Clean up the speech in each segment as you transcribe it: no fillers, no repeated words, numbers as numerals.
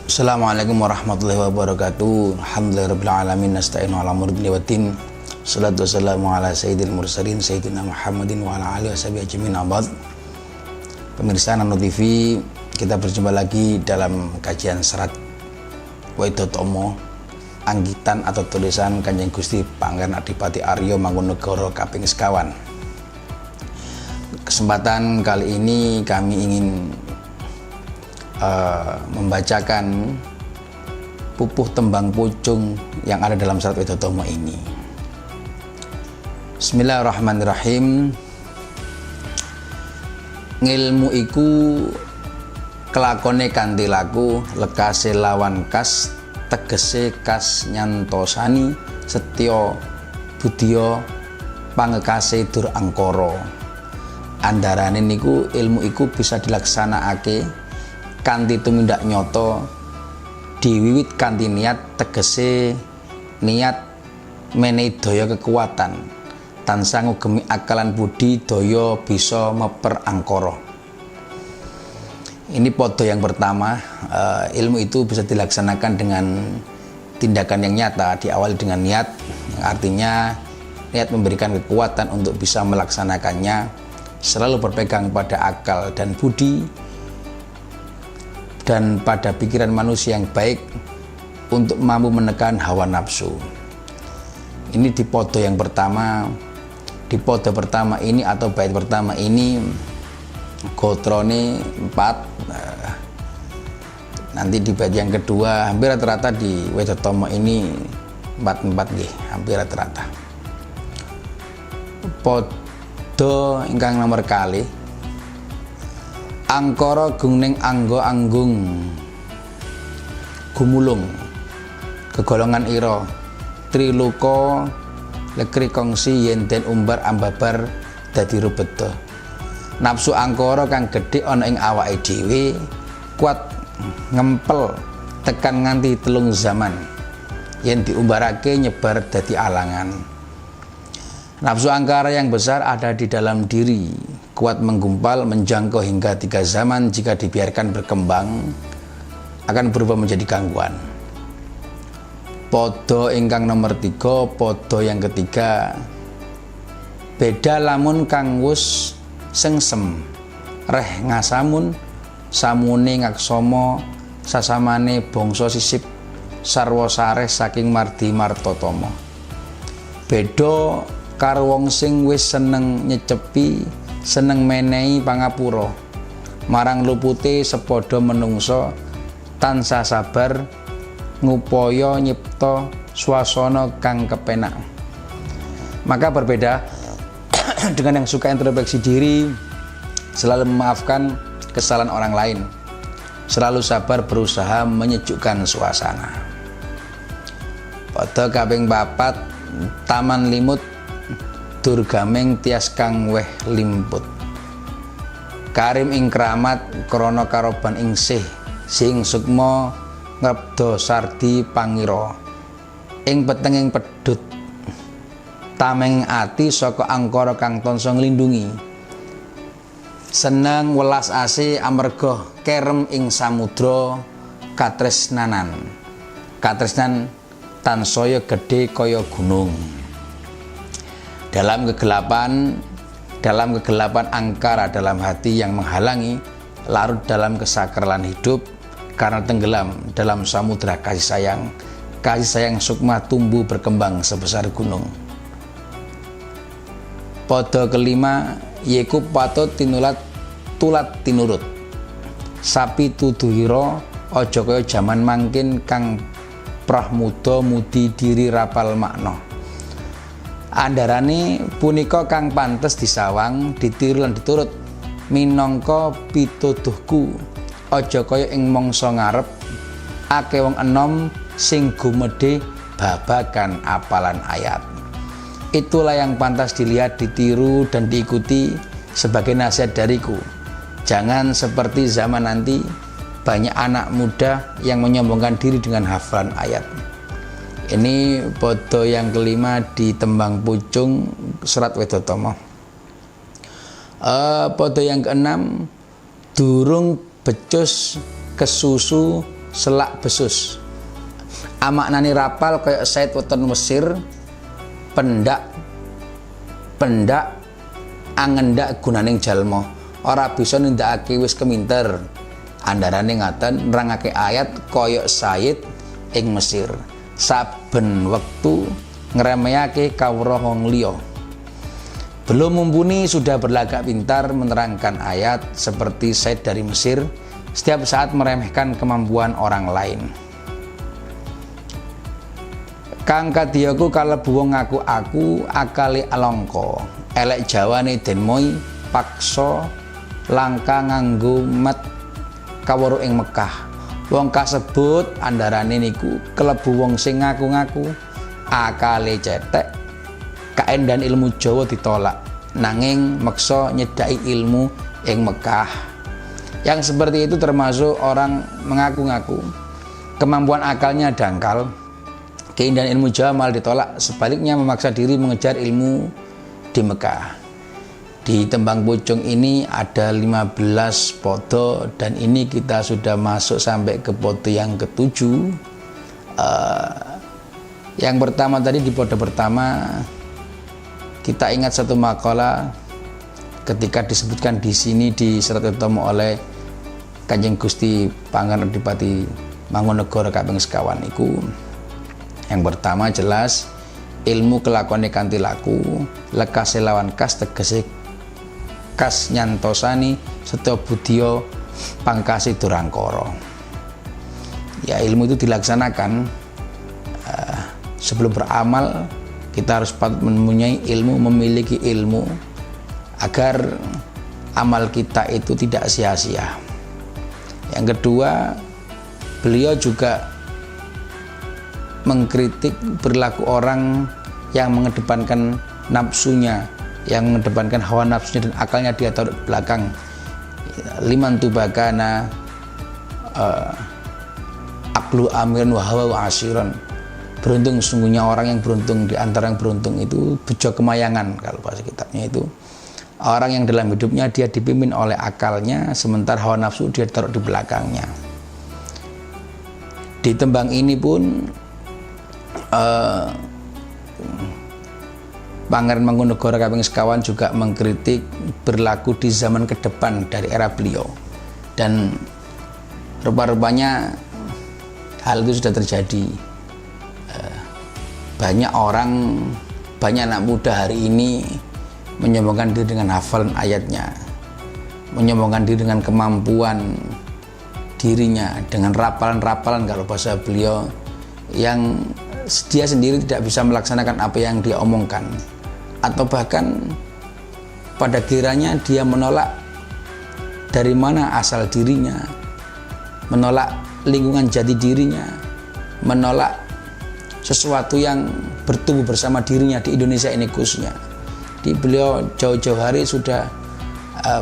Assalamualaikum warahmatullahi wabarakatuh. Alhamdulillahirabbil alamin nasta'inu ala murdi watin. Salatu wassalamu ala sayyidil mursalin sayyidina Muhammadin wa ala alihi washabihi ajmain. Abad. Pemirsa Nano TV, kita berjumpa lagi dalam kajian serat Waitotomo, anggitan atau tulisan Kanjeng Gusti Pangeran Adipati Arya Mangkunegara kaping sekawan. Kesempatan kali ini kami ingin membacakan pupuh tembang pucung yang ada dalam serat Waitotomo ini. Bismillahirrahmanirrahim. Ngilmu iku kelakone kanthi laku, lekase lawan kas, tegese kas nyantosani, setya budya pangekase dur angkara. Andarane niku ilmu iku bisa dilaksanakake kanthi tumindak nyata, diwiwit kanthi niat, tegese niat menehi daya kekuatan, tansah ngugemi akalan budi daya bisa meper angkara. Ini podo yang pertama. Ilmu itu bisa dilaksanakan dengan tindakan yang nyata, diawali dengan niat, yang artinya niat memberikan kekuatan untuk bisa melaksanakannya, selalu berpegang pada akal dan budi dan pada pikiran manusia yang baik untuk mampu menekan hawa nafsu. Ini di podo yang pertama. Di podo pertama ini atau bait pertama ini gotrone 4. Nanti di bait yang kedua hampir rata-rata di Waitotomo ini 4 nggih, hampir rata-rata. Podo ingkang nomor kali. Angkara gungning anggo anggung gumulung kegolongan ira triluka lekri kongsi yen den umbar ambabar dadi rubeda. Nafsu angkara kang gedhe ana ing awake dhewe kuat ngempel tekan nganti 3 zaman, yen diumbarake nyebar dadi alangan. Nafsu angkara yang besar ada di dalam diri, kuat menggumpal menjangkau hingga 3 zaman. Jika dibiarkan berkembang akan berubah menjadi gangguan. Podo ingkang nomor 3, podo yang ketiga. Beda lamun kang wus sengsem reh ngasamun samune ngaksama sasamane bangsa sisip sarwa sareh saking mardi martotomo. Beda karo wong sing wis seneng nyecepi, seneng menehi pangapura marang lupute sepadha menungsa, tansah sabar ngupaya nyipta swasana kang kepenak. Maka berbeda dengan yang suka introspeksi diri, selalu memaafkan kesalahan orang lain, selalu sabar berusaha menyejukkan suasana. Pada kaping 4, taman limut durgameng tias kang weh limput. Karim ing kramat krana karoban ing sing sukma ngrebda sardi pangira. Ing petenging pedhut tameng ati saka angkara kang tansah nglindungi. Seneng welas ase amarga kerem ing samudra katresnanan. Katresnan tansaya gedhe kaya gunung. Dalam kegelapan angkara dalam hati yang menghalangi, larut dalam kesakralan hidup karena tenggelam dalam samudra kasih sayang sukma tumbuh berkembang sebesar gunung. Podo kelima, yeku patut tulat tinurut. Sapi tuduhira aja kaya jaman mangkin kang prah muda mudi diri rapal makna. Andarane punika kang pantes disawang, ditiru lan diturut minangka pituduhku. Aja kaya ing mangsa ngarep akeh wong enom sing gumedhe babagan apalan ayat. Itulah yang pantas dilihat, ditiru dan diikuti sebagai nasihat dariku. Jangan seperti zaman nanti, banyak anak muda yang menyombongkan diri dengan hafalan ayat. Ini podo yang kelima di tembang pucung serat Waitotomo. Podo yang keenam, durung becus kesusu selak besus. Amaknani rapal kaya Said weton Mesir, pendak angendak gunaning jalma. Ora bisa nindakake wis keminter. Andarane ngaten nerangake ayat kaya Said ing Mesir. Saben wektu ngremehake kawruh wong liya. Belum mumpuni sudah berlagak pintar menerangkan ayat seperti Said dari Mesir, setiap saat meremehkan kemampuan orang lain. Kang kadyaku kalebu wong aku akale alangka, elek jawane den moy paksa langka nganggo mat kawruh ing Mekah. Wong kasebut andarane niku kelebu wong sing ngaku-ngaku akale cetek, kaendan ilmu Jawa ditolak, nanging meksa nyedhaki ilmu ing Mekah. Yang seperti itu termasuk orang mengaku-ngaku kemampuan akalnya dangkal, keindahan ilmu Jawa malah ditolak, sebaliknya memaksa diri mengejar ilmu di Mekah. Di Tembang Pucung ini ada 15 podo dan ini kita sudah masuk sampai ke podo yang ke-7. Yang pertama tadi di podo pertama kita ingat satu makalah ketika disebutkan di sini di Serat Utama oleh Kanjeng Gusti Pangeran Adipati Mangkunegara kaping sekawan iku. Yang pertama jelas ilmu kelakuane kanthi laku, lekase lawan kas tegese kas nyantosani setya budya pangkasi durangkara. Ya ilmu itu dilaksanakan sebelum beramal kita harus patut mempunyai ilmu, memiliki ilmu agar amal kita itu tidak sia-sia. Yang kedua, beliau juga mengkritik perilaku orang yang mengedepankan nafsunya, yang mengedepankan hawa nafsunya dan akalnya dia taruh di belakang. Liman tubakana aklu amiran wa hawa wa asiran. Beruntung sungguhnya orang yang beruntung, di antara yang beruntung itu bejo kemayangan kalau bahasa kitabnya itu. Orang yang dalam hidupnya dia dipimpin oleh akalnya, sementara hawa nafsu dia taruh di belakangnya. Di tembang ini pun Pangeran Mangkunegara kaping sekawan juga mengkritik berlaku di zaman ke depan dari era beliau, dan rupa-rupanya hal itu sudah terjadi. Banyak orang, banyak anak muda hari ini menyombongkan diri dengan hafalan ayatnya, menyombongkan diri dengan kemampuan dirinya, dengan rapalan-rapalan kalau bahasa beliau, yang dia sendiri tidak bisa melaksanakan apa yang dia omongkan, atau bahkan pada kiranya dia menolak dari mana asal dirinya, menolak lingkungan jati dirinya, menolak sesuatu yang bertumbuh bersama dirinya di Indonesia ini khususnya. Di beliau jauh-jauh hari sudah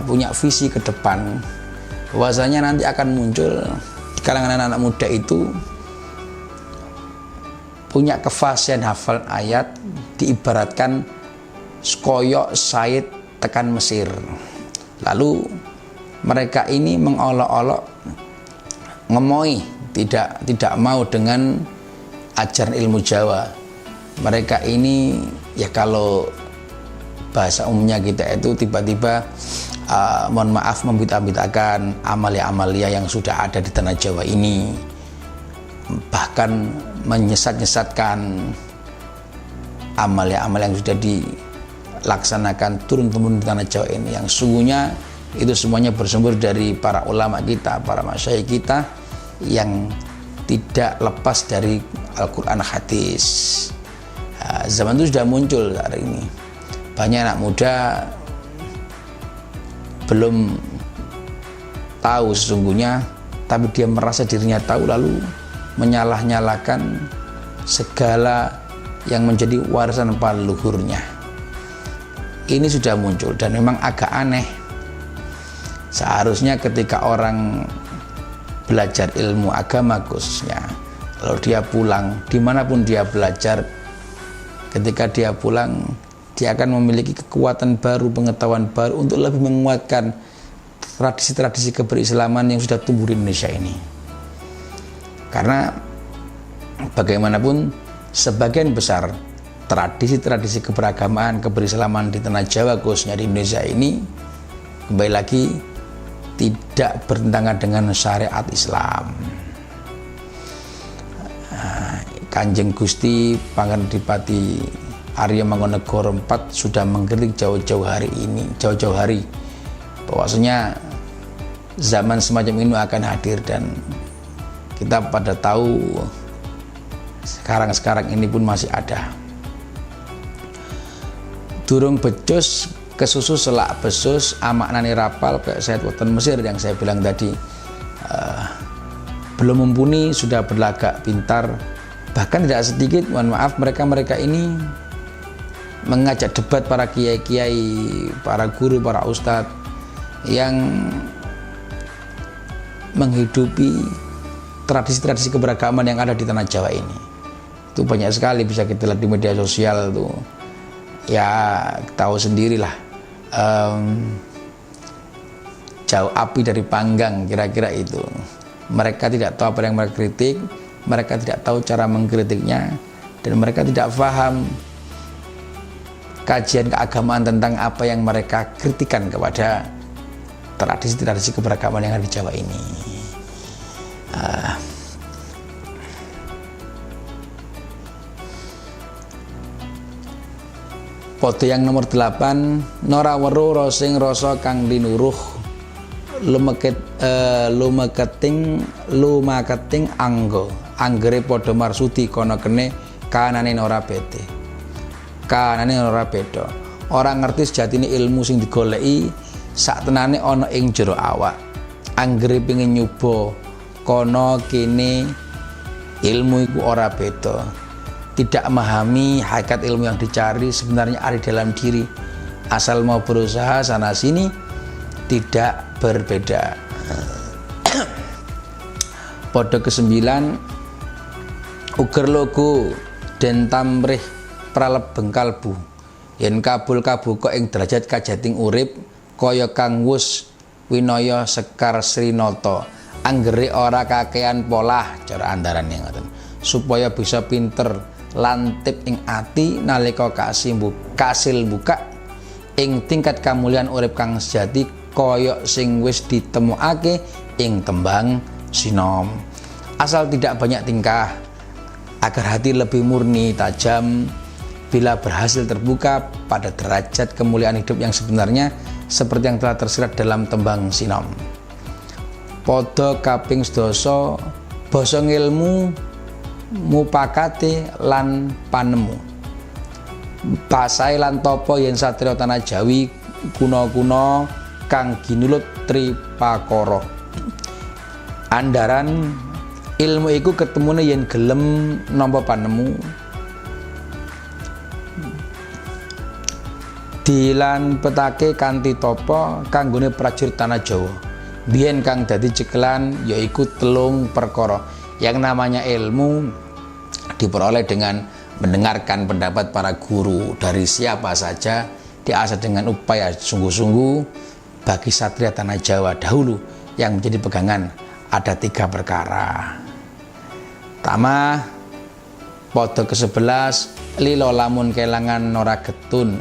punya visi ke depan bahwasanya nanti akan muncul di kalangan anak-anak muda itu punya kefasihan hafal ayat, diibaratkan koyok Said tekan Mesir. Lalu mereka ini mengolok-olok, ngemoi, tidak mau dengan ajaran ilmu Jawa. Mereka ini ya kalau bahasa umumnya kita itu tiba-tiba mohon maaf membid'ah-bid'ahkan amalia-amalia yang sudah ada di tanah Jawa ini, bahkan menyesat-nyesatkan amalia-amalia yang sudah dilaksanakan turun-temurun di tanah Jawa ini, yang sungguhnya itu semuanya bersumber dari para ulama kita, para masyayikh kita yang tidak lepas dari Al-Quran hadis. Zaman itu sudah muncul hari ini. Banyak anak muda belum tahu sesungguhnya, tapi dia merasa dirinya tahu lalu menyalah-nyalakan segala yang menjadi warisan para leluhurnya. Ini sudah muncul dan memang agak aneh. Seharusnya ketika orang belajar ilmu agama khususnya, kalau dia pulang dimanapun dia belajar, ketika dia pulang dia akan memiliki kekuatan baru, pengetahuan baru untuk lebih menguatkan tradisi-tradisi keberislaman yang sudah tumbuh di Indonesia ini. Karena bagaimanapun sebagian besar tradisi-tradisi keberagamaan, keberislaman di tanah Jawa, khususnya di Indonesia ini, kembali lagi tidak bertentangan dengan syariat Islam. Kanjeng Gusti Pangeran Adipati Arya Mangkunegara IV sudah mengkritik jauh-jauh hari bahwasanya zaman semacam ini akan hadir, dan kita pada tahu sekarang ini pun masih ada. Durung becus kesusu selak besus amaknani rapal kayak Said Weton Mesir yang saya bilang tadi. Belum mumpuni sudah berlagak pintar, bahkan tidak sedikit, mohon maaf, mereka ini mengajak debat para kiai-kiai, para guru, para ustadz yang menghidupi tradisi-tradisi keberagaman yang ada di tanah Jawa ini. Itu banyak sekali, bisa kita lihat di media sosial tuh. Ya tahu sendirilah, jauh api dari panggang, kira-kira itu. Mereka tidak tahu apa yang mereka kritik, mereka tidak tahu cara mengkritiknya, dan mereka tidak paham kajian keagamaan tentang apa yang mereka kritikan kepada tradisi-tradisi keberagaman yang ada di Jawa ini. Foto yang nomor 8, Nora weruh rosing rasa kang linuruh lumaketing anggere padha marsudi kono kene kanane ora beda. Ora ngerti sejatine ilmu sing digoleki sak tenane ana ing jero awak. Anggere pengin nyoba kono kene ilmu iku ora beda. Tidak memahami hakikat ilmu yang dicari sebenarnya ada di dalam diri. Asal mau berusaha sana sini tidak berbeda. Podo ke-9, uger logo den tamrih pralebeng kalbu yen kabul kabuka ing derajat kajating urip kaya kang wus winaya sekar srinata anggere ora kakean polah, cara andarane ngoten, supaya bisa pinter lantip ing ati nalika kasil buka ing tingkat kamulian urip kang sejati kaya sing wis ditemokake ing tembang sinom. Asal tidak banyak tingkah, agar hati lebih murni tajam bila berhasil terbuka pada derajat kemuliaan hidup yang sebenarnya seperti yang telah tersirat dalam tembang sinom. Podo kaping 12, basa ngilmu mupakate lan panemu. Pasai lan topo yen satria tanah Jawi kuna-kuna kang ginulut tripakara. Andaran ilmu iku ketemune yen gelem nampa panemu. Dilan petake kanthi topo kanggone prajurit tanah Jawa. Biyen kang dadi cekelan yaiku 3 perkara. Yang namanya ilmu diperoleh dengan mendengarkan pendapat para guru dari siapa saja, diasah dengan upaya sungguh-sungguh. Bagi satria tanah Jawa dahulu yang menjadi pegangan ada 3 perkara. Pertama, podo ke-11, lilo lamun kelangan nora getun,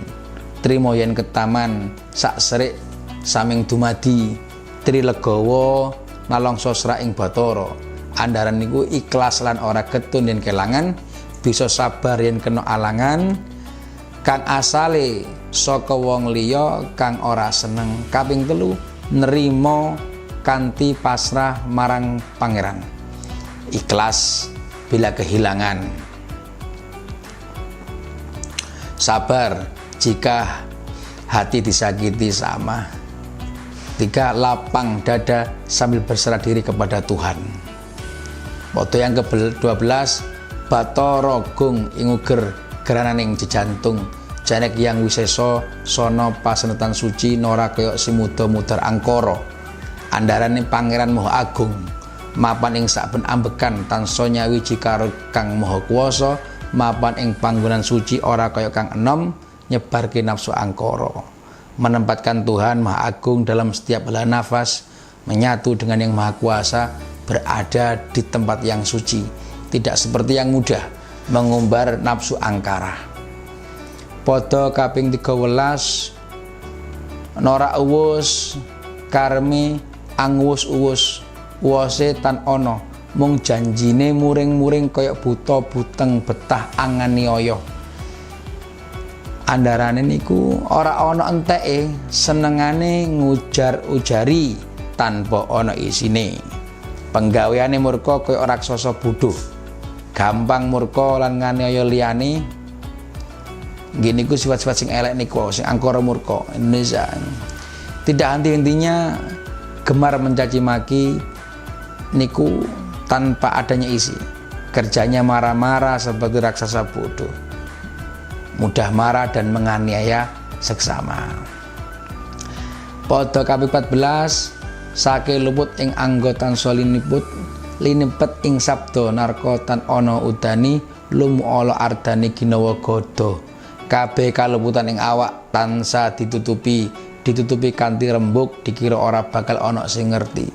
trimo yen ketaman sak serik saming dumadi, tri legowo nalongso sra ing batara. Andaran niku ikhlas lan ora getun yen kelangan, bisa sabar yen kena alangan, kang asale saka wong liya kang ora seneng. Kaping 3, nerima kanthi pasrah marang pangeran, ikhlas bila kehilangan, sabar jika hati disakiti sama. 3, lapang dada sambil berserah diri kepada Tuhan. Foto yang ke-12, Bathara Gung inguger grananing jejantung, janek yang wiseso sono pasenetan suci nora kaya simuda mudar angkara. Andarane pangeran Maha Agung mapan ing saben ambekan tansah nyawiji karo kang maha kuwasa, mapan ing panggonan suci ora kaya kang enom nyebarke nafsu angkara. Menempatkan Tuhan Maha Agung dalam setiap helaan nafas, menyatu dengan yang Maha Kuasa berada di tempat yang suci, tidak seperti yang mudah mengumbar nafsu angkara. Pada kaping 13 norak uwus karmi anguwus-uwus wose tan ono mung janjine muring-muring kaya buta buteng betah anganiaya. Andarane niku ora ana enteke, senengane ngujar-ujari tanpa ana isine. Penggaweane murka kaya raksasa bodho, gampang murka lan nganiaya liyane. Nggih niku sifat-sifat sing elek niku, sing angkara murka. Indonesia tidak henti-hentinya gemar mencaci maki niku tanpa adanya isi. Kerjanya marah-marah seperti raksasa bodoh, mudah marah dan menganiaya seksama. Pada kaping 14 sake luput ing anggotan soliniput linepet ing sabda narko tan ana udani lumu ala ardani ginawa godo. Kabeh kaluputan ing awak tansah ditutupi kanthi rembug, dikira ora bakal ana sing ngerti.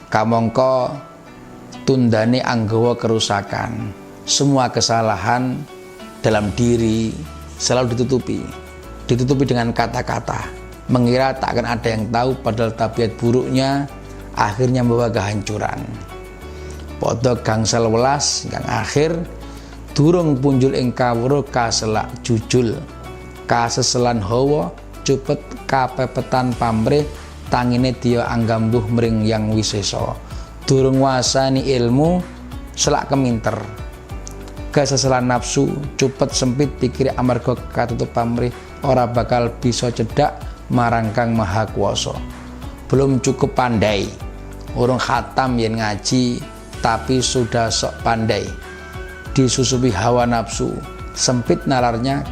Kamangka tundane anggawa kerusakan. Semua kesalahan dalam diri selalu ditutupi dengan kata-kata, mengira tak akan ada yang tahu, padahal tabiat buruknya akhirnya membawa kehancuran. Pada gangsal welas kang akhir durung punjul ing kawruh kaselak jujul, kaseselan hawa cupet kapepetan pamrih, tangine dia anggambuh mring yang wisesa. Durung wasani ilmu selak keminter, keseselan nafsu cupet sempit pikir amarga katutup pamrih, ora bakal bisa cedak marang Kang Maha Kuwasa. Belum cukup pandai, urung khatam yen ngaji tapi sudah sok pandai, disusupi hawa nafsu, sempit nalarnya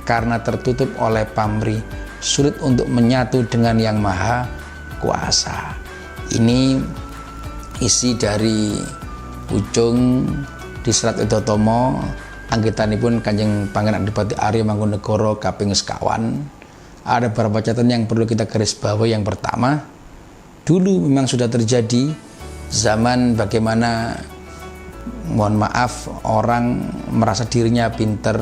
karena tertutup oleh pamrih, sulit untuk menyatu dengan Yang Maha Kuasa. Ini isi dari ujung di Serat Udatomo anggitanipun Kanjeng Pangeran Adipati Arya Mangkunegara kaping sekawan. Ada beberapa catatan yang perlu kita garis bawahi. Yang pertama, dulu memang sudah terjadi zaman bagaimana, mohon maaf, orang merasa dirinya pinter,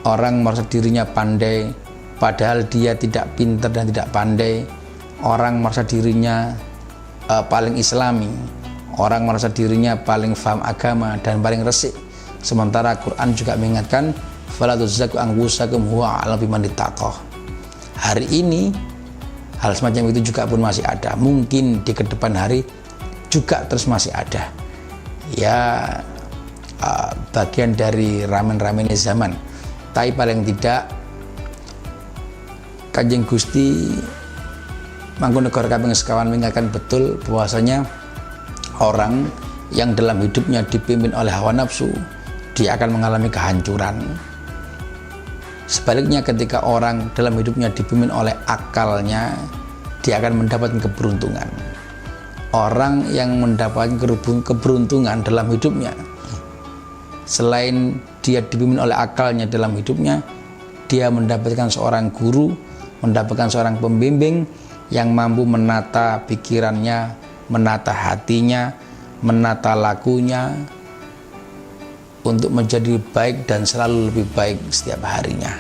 orang merasa dirinya pandai, padahal dia tidak pinter dan tidak pandai. Orang merasa dirinya paling islami, orang merasa dirinya paling faham agama dan paling resik. Sementara Quran juga mengingatkan, fala tuzakku anfusakum huwa a'lamu biman ittaqah. Hari ini hal semacam itu juga pun masih ada. Mungkin di kedepan hari juga terus masih ada. Ya, bagian dari ramen-ramen zaman. Tapi paling tidak Kanjeng Gusti Mangkunegara kaping sekawan mengingatkan betul bahwasanya orang yang dalam hidupnya dipimpin oleh hawa nafsu, dia akan mengalami kehancuran. Sebaliknya ketika orang dalam hidupnya dipimpin oleh akalnya, dia akan mendapatkan keberuntungan. Orang yang mendapatkan keberuntungan dalam hidupnya, selain dia dipimpin oleh akalnya dalam hidupnya, dia mendapatkan seorang guru, mendapatkan seorang pembimbing yang mampu menata pikirannya, menata hatinya, menata lakunya untuk menjadi baik dan selalu lebih baik setiap harinya.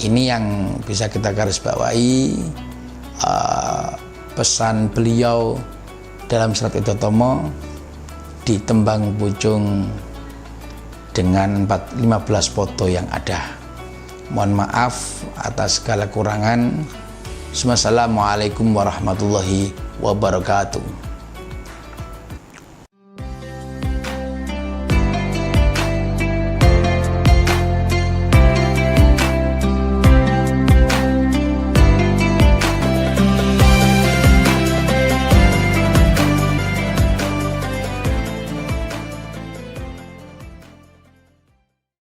Ini yang bisa kita garis bawahi pesan beliau dalam Serat Udatomo di tembang Pucung dengan 15 foto yang ada. Mohon maaf atas segala kurangan. Wassalamualaikum warahmatullahi wabarakatuh.